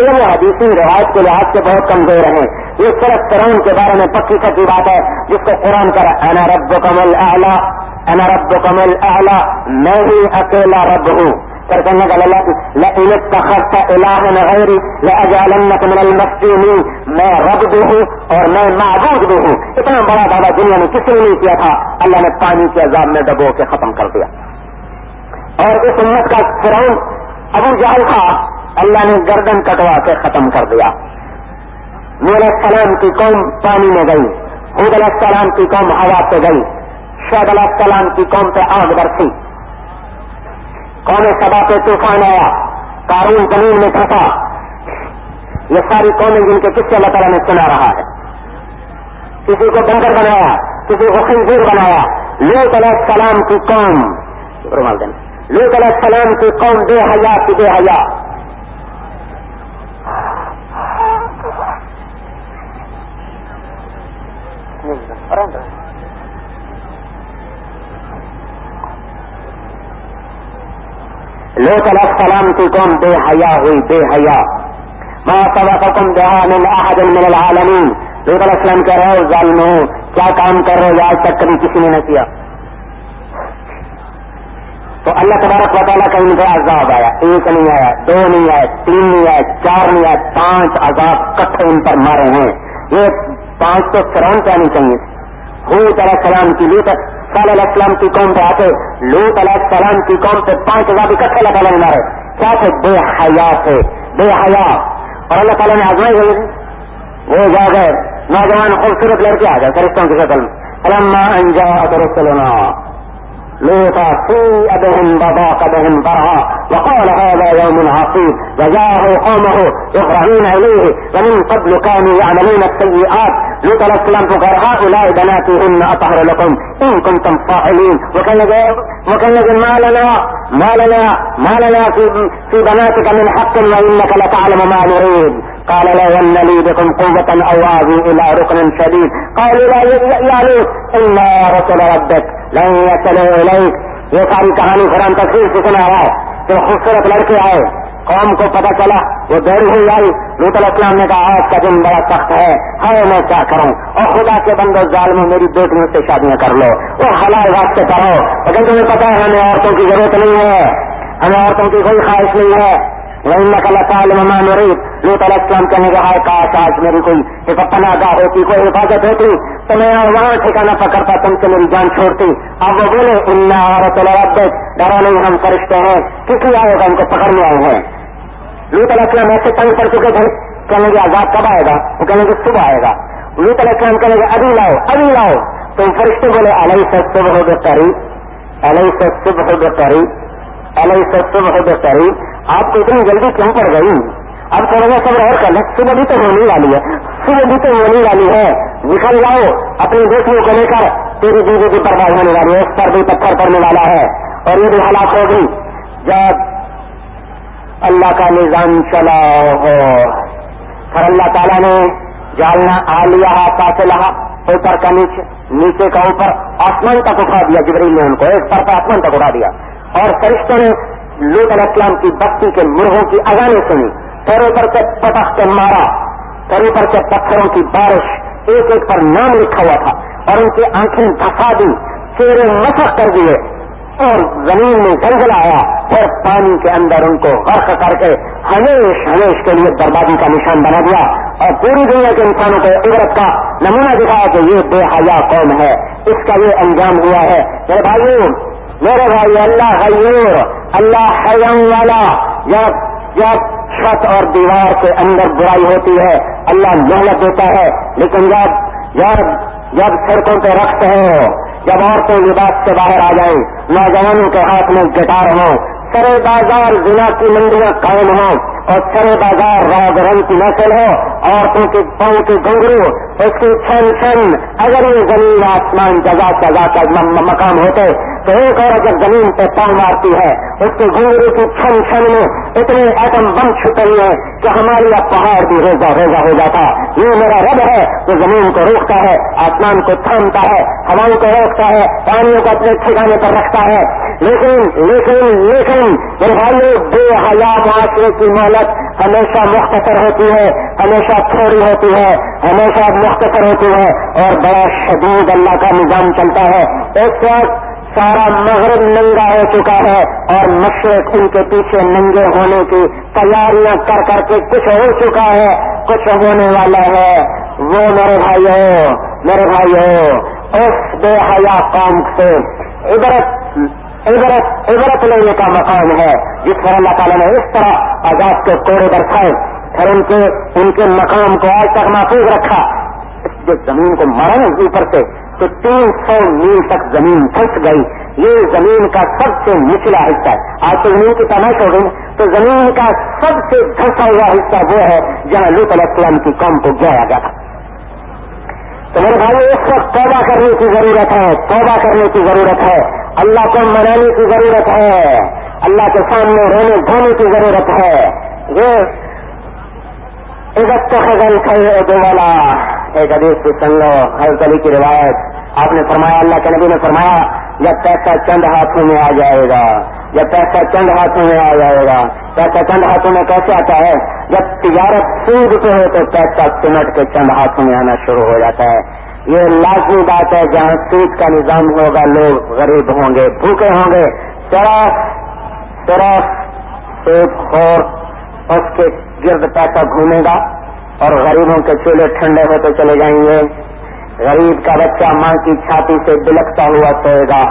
یہ وہ حدیثی روایت کے لحاظ سے بہت کمزور ہیں. یہ صرف فرعون کے بارے میں پکی سچی بات ہے جس کو قرآن کر انا ربکم الاعلی، انا ربکم الاعلی، میں ہی اکیلا رب ہوں. پھر کہنے کا لئن اتخذت الہا غیری لاجعلنک من المسجونین، میں رب بھی ہوں اور میں معبود بھی ہوں. اتنا بڑا دعویٰ دنیا میں کسی نے نہیں کیا تھا. اللہ نے پانی کے عذاب میں ڈبو کے ختم کر دیا. اور اس امت کا فرعون ابو جہل تھا، اللہ نے گردن کٹوا کے ختم کر دیا. نوح علیہ السلام کی قوم پانی میں گئی، ہود علیہ السلام کی قوم ہوا سے گئی، شعیب علیہ السلام کی قوم پہ آگ برسی، قوم سبا پہ طوفان آیا، قارون زمین میں پھنسا. یہ ساری قومیں جن کے قصے اللہ تعالیٰ نے سنا رہا ہے. کسی کو بندر بنایا، کسی کو خنزیر بنایا. لوط علیہ السلام کی قوم، لوط علیہ السلام کی قوم بے حیا کی بے حیا. لوط علیہ السلام کی قوم بے حیا ہوئی، بے حیا. ما سبقکم بہا من احد من العالمین. لوط علیہ السلام کہہ رہے ہو ظالموں کیا کام کر رہے ہو، آج تک کبھی کسی نے نہ کیا. تو اللہ تبارک و تعالیٰ کا ان کا عذاب آیا. ایک نہیں آیا، دو نہیں آئے، تین نہیں آئے، چار نہیں آئے، 5 عذاب کٹھے ان پر مارے ہیں. یہ 5 تو فرعون کیا نہیں چاہیے. ہود علیہ السلام کی، لوط صالح علیہ السلام کی قوم پہ آتے، لوط علیہ السلام کی قوم پہ 5 عذاب اکٹھے اللہ تعالیٰ نے مارے. کیا تھے؟ بے حیا تھے، بے حیا. اور اللہ تعالیٰ نے آزمائی ہوئی. وہ جا گئے نوجوان خوبصورت لڑکے آ گئے فرشتوں کی شکل میں. فلما ان جاءت رسلنا لوطا سيء بهم وضاق بهم ذرعا وقال هذا يوم عصيب وجاءه قومه يهرعون إليه ومن قبل كانوا يعملون السيئات. لوط علیہ السلام کو کہا هؤلاء بناتهن أطهر لكم إن كنتم فاعلين. وكان ما لنا في بناتك من حق وإنك لتعلم ما نريد. قال لو أن لي بكم قوة أو آوي إلى ركن شديد. قالوا يا لوط إنا رسل ربك لن يصلوا إليك. یہ ساری کہانی قرآن تفصیل سے سنا رہا ہے. تو خوبصورت لڑکے آئے، قوم کو پتہ چلا، وہ دوڑی ہوئی آئی. لوط علیہ السلام نے کہا آج کا دن بڑا سخت ہے میں کیا کروں. اور خدا کے بندو ظالموں میری بیٹیوں سے شادیاں کر لو، وہ حلال واسطے کرو. لیکن تمہیں پتا ہے ہمیں عورتوں کی ضرورت نہیں ہے، ہمیں عورتوں کی کوئی خواہش نہیں ہے. وَإِنَّكَ لَتَعْلَمُ مَا نُرِيدُ. لوط علیہ السلام کہنے کا ہے کاش آج میری کوئی ایک پناہ گاہ ہوتی، کوئی حفاظت ہوتی تو میں وہاں ٹھکانہ پکڑتا، تم سے میری جان چھوڑتی. اب وہ بولے اِنَّا رَسُولُ رَبِّكَ، ڈرو نہیں ہم فرشتے ہیں. کسی آئے گا ان کو پکڑنے آئے ہیں. لوط علیہ السلام ایسے تنگ پڑ چکے تھے، کہنے کے عذاب کب آئے گا؟ وہ کہنے کے صبح آئے گا. لوط علیہ السلام کہنے کے ابھی لاؤ ابھی لاؤ. تو فرشتے بولے أَلَيْسَ الصُّبْحُ بِقَرِيبٍ أَلَيْسَ الصُّبْحُ بِقَرِيبٍ أَلَيْسَ الصُّبْحُ بِقَرِيبٍ. آپ کو اتنی جلدی کیوں پڑ گئی؟ اب تھوڑا سا صبر اور کر لیں، صبح بھی تو ہونے والی ہے، صبح بھی تو ہونے والی ہے. نکل جاؤ اپنی بیٹیوں کو لے کر، تیری بیوی بھی برباد ہونے والی ہے، اس پر بھی پتھر پڑنے والا ہے اور یہ بھی ہلاک ہوگی. جب اللہ کا نظام چلا ہو پھر اللہ تعالیٰ نے جالنا عالیہ سافلہ، اوپر کا نیچے، نیچے کا اوپر، آسمان تک اٹھا دیا. جبریل نے ان کو ایک پر آسمان تک اٹھا دیا. اور فرشتوں نے لوط علیہ السلام کی بستی کے مرغوں کی اذانیں سنی، پھر اوپر سے پٹخ سے مارا، پھر اوپر سے پتھروں کی بارش، ایک ایک پر نام لکھا ہوا تھا اور ان کی آنکھیں دھسا دی، چہرے مسخ کر دیے اور زمین میں زلزلہ آیا اور پانی کے اندر ان کو غرق کر کے ہمیش کے لیے بربادی کا نشان بنا دیا اور پوری دنیا کے انسانوں کو عبرت کا نمونہ دکھایا کہ یہ بے حیا قوم ہے، اس کا یہ انجام ہوا ہے. میرے بھائیوں، میرے بھائی، اللہ غیور، اللہ حیم والا. جب چھت اور دیوار کے اندر برائی ہوتی ہے اللہ مہلت دیتا ہے، لیکن جب سڑکوں پہ رکھتے ہیں، جب عورتیں لباس سے باہر آ جائیں، نوجوانوں کے ہاتھ میں گٹار ہوں، سرے بازار زنا کی منڈیاں قائم ہوں اور سرے بازار راگ رنگ کی نسل ہو، عورتوں کے پاؤں کی گھنگرو، اس کی چھن، اگر یہ زمین آسمان جگہ کا مقام ہوتے تو ایک عورت جب زمین پہ پاؤں مارتی ہے اس کے گھنگرو کی چھن میں اتنے ایٹم بم چھپے ہیں کہ ہماری اب پہاڑ بھی روزہ ہو جاتا. یہ میرا رب ہے جو زمین کو روکتا ہے، آسمان کو تھامتا ہے، ہواؤں کو روکتا ہے، پانیوں کو اپنے ٹھکانے پر رکھتا ہے. لیکن میرے بھائیوں، بے حیا معاشرے کی مہلت ہمیشہ مختصر ہوتی ہے، ہمیشہ تھوڑی ہوتی ہے، ہمیشہ مختصر ہوتی ہے، اور بڑا شدید اللہ کا نظام چلتا ہے۔ ایک وقت سارا مغرب ننگا ہو چکا ہے اور مشرق ان کے پیچھے ننگے ہونے کی تیاریاں کر کر کے کچھ ہو چکا ہے، کچھ ہونے والا ہے۔ وہ میرے بھائیو اس بے حیا قوم سے عبرت لینے کا مقام ہے، جس پر اللہ تعالیٰ نے اس طرح عذاب کے کوڑے برسائے، پھر ان کے مقام کو آج تک محفوظ رکھا۔ جو زمین کو مارا اوپر سے تو 300 میل تک زمین پھنس گئی۔ یہ زمین کا سب سے نچلا حصہ ہے۔ آج تو زمین کی تماش ہو گئی، تو زمین کا سب سے دھنسا ہوا حصہ وہ ہے جہاں لوط علیہ السلام کی قوم کو گرایا گیا تھا۔ تو میرے بھائی اس وقت توبہ کرنے کی ضرورت ہے، توبہ کرنے کی ضرورت ہے، اللہ کو منانے کی ضرورت ہے، اللہ کے سامنے رونے دھونے کی ضرورت ہے۔ یہ عزت تو خزل خیر والا ایک حدیث کی سن لو، حضرت علی کی روایت۔ آپ نے فرمایا، اللہ کے نبی نے فرمایا، جب پیسہ چند ہاتھوں میں آ جائے گا، جب پیسہ چند ہاتھوں میں آ جائے گا، پیسہ چند ہاتھوں میں کیسے آتا ہے؟ جب تجارت سود پہ ہو تو پیسہ سمٹ کے چند ہاتھوں میں آنا شروع ہو جاتا ہے۔ یہ لازمی بات ہے، جہاں سود کا نظام ہوگا لوگ غریب ہوں گے، بھوکے ہوں گے، طرف سود خور اس کے گرد پیسہ گھومے گا اور غریبوں کے چولہے ٹھنڈے ہوتے چلے جائیں گے۔ غریب کا بچہ ماں کی چھاتی سے بلکتا ہوا سوئے گا،